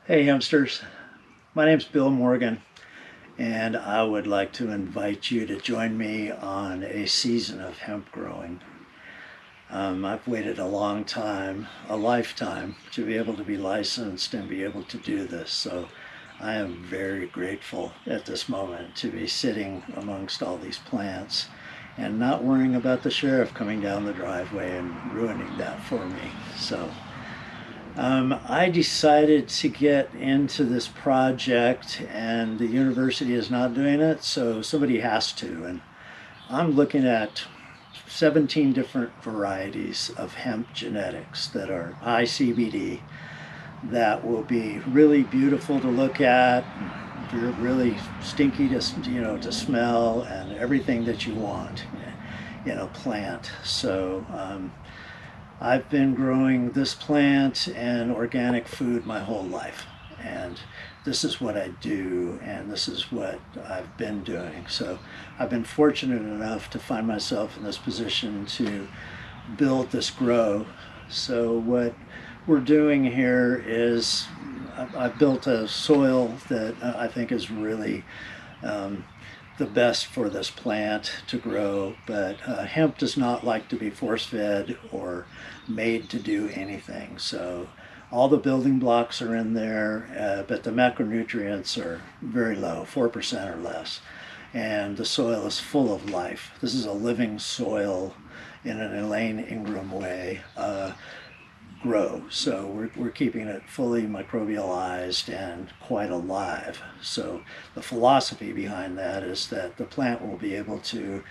Hey hamsters, my name's Bill Morgan, and I would like to invite you to join me on a season of hemp growing. I've waited a long time, a lifetime, to be able to be licensed and be able to do this. So I am very grateful at this moment to be sitting amongst all these plants and not worrying about the sheriff coming down the driveway and ruining that for me. I decided to get into this project, and the university is not doing it, so somebody has to. And I'm looking at 17 different varieties of hemp genetics that are high CBD that will be really beautiful to look at, really stinky to smell, and everything that you want in a plant. I've been growing this plant and organic food my whole life, and this is what I do, and this is what I've been doing. So I've been fortunate enough to find myself in this position to build this grow. So what we're doing here is I've built a soil that I think is really the best for this plant to grow, but hemp does not like to be force-fed or made to do anything. So all the building blocks are in there, but the macronutrients are very low, 4% or less. And the soil is full of life. This is a living soil in an Elaine Ingram way. Grow. So we're keeping it fully microbialized and quite alive. So the philosophy behind that is that the plant will be able to,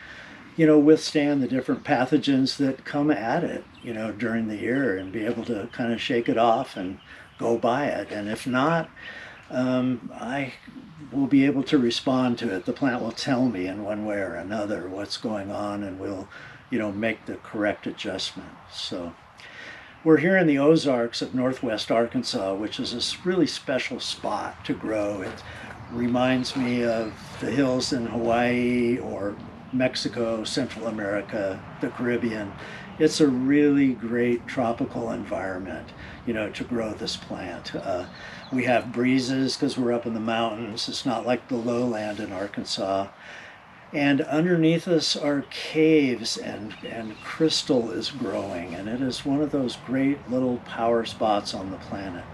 withstand the different pathogens that come at it, during the year, and be able to kind of shake it off and go by it. And if not, I will be able to respond to it. The plant will tell me in one way or another what's going on, and we'll, make the correct adjustment. So we're here in the Ozarks of northwest Arkansas, which is a really special spot to grow. It reminds me of the hills in Hawaii or Mexico, Central America, the Caribbean. It's a really great tropical environment, to grow this plant. We have breezes because we're up in the mountains. It's not like the lowland in Arkansas. And underneath us are caves, and crystal is growing, and it is one of those great little power spots on the planet.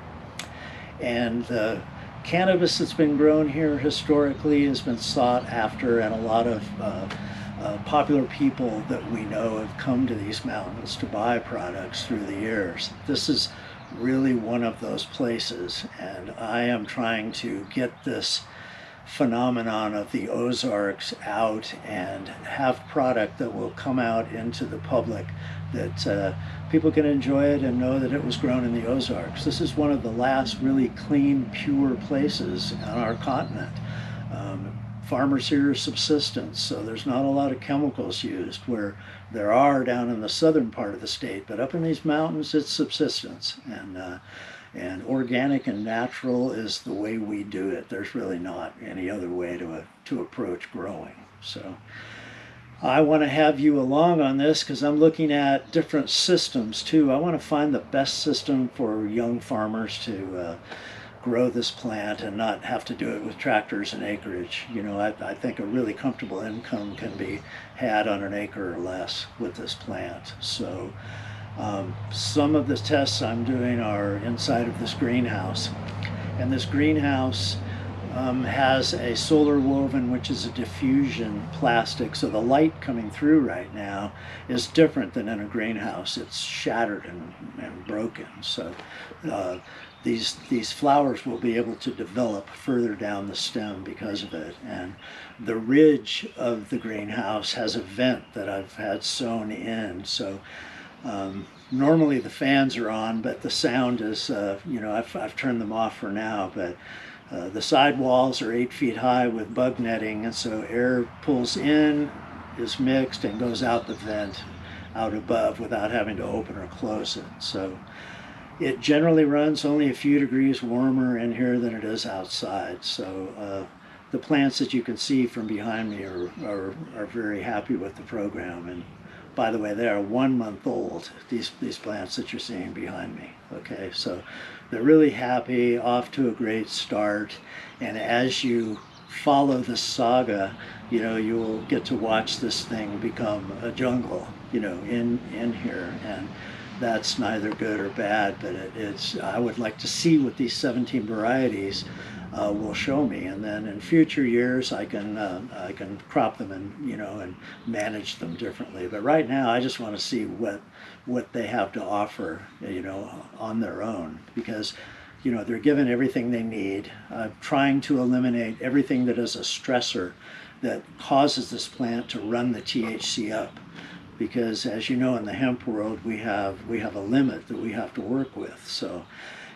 And the cannabis that's been grown here historically has been sought after, and a lot of popular people that we know have come to these mountains to buy products through the years. This is really one of those places, and I am trying to get this phenomenon of the Ozarks out and have product that will come out into the public, that people can enjoy it and know that it was grown in the Ozarks. This is one of the last really clean, pure places on our continent. Farmers here are subsistence, so there's not a lot of chemicals used, where there are down in the southern part of the state, but up in these mountains it's subsistence. And organic and natural is the way we do it. There's really not any other way to approach growing. So I want to have you along on this because I'm looking at different systems too. I want to find the best system for young farmers to grow this plant and not have to do it with tractors and acreage. I think a really comfortable income can be had on an acre or less with this plant. So some of the tests I'm doing are inside of this greenhouse, and this greenhouse has a solar woven, which is a diffusion plastic, so the light coming through right now is different than in a greenhouse. It's shattered and broken, so these flowers will be able to develop further down the stem because of it. And the ridge of the greenhouse has a vent that I've had sewn in, so normally the fans are on, but the sound is, I've turned them off for now, but the side walls are 8 feet high with bug netting, and so air pulls in, is mixed, and goes out the vent out above without having to open or close it. So it generally runs only a few degrees warmer in here than it is outside. So the plants that you can see from behind me are very happy with the program, and by the way, they are 1 month old, these plants that you're seeing behind me. Okay, so they're really happy, off to a great start. And as you follow the saga, you know, you will get to watch this thing become a jungle, you know, in here. And that's neither good or bad, but it's, I would like to see what these 17 varieties will show me, and then in future years I can crop them and, you know, and manage them differently. But right now I just want to see what they have to offer, you know, on their own, because, you know, they're given everything they need. I'm trying to eliminate everything that is a stressor that causes this plant to run the THC up, because as you know, in the hemp world we have a limit that we have to work with. So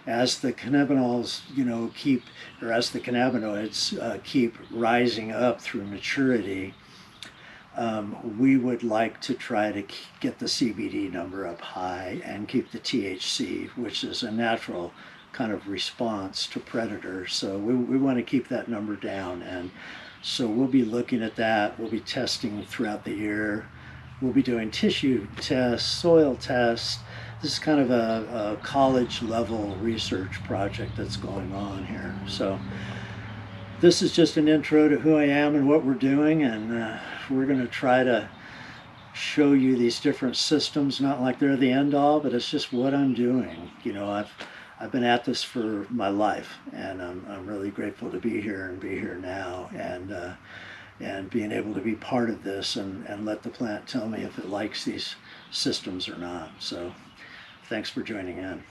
as the cannabinoids, you know, as the cannabinoids keep rising up through maturity, we would like to try to get the CBD number up high and keep the THC, which is a natural kind of response to predators. So we want to keep that number down, and so we'll be looking at that. We'll be testing throughout the year. We'll be doing tissue tests, soil tests. This is kind of a college level research project that's going on here. So this is just an intro to who I am and what we're doing, and we're going to try to show you these different systems, not like they're the end all, but it's just what I'm doing. You know, I've been at this for my life, and I'm really grateful to be here and be here now, and being able to be part of this and let the plant tell me if it likes these systems or not. So thanks for joining in.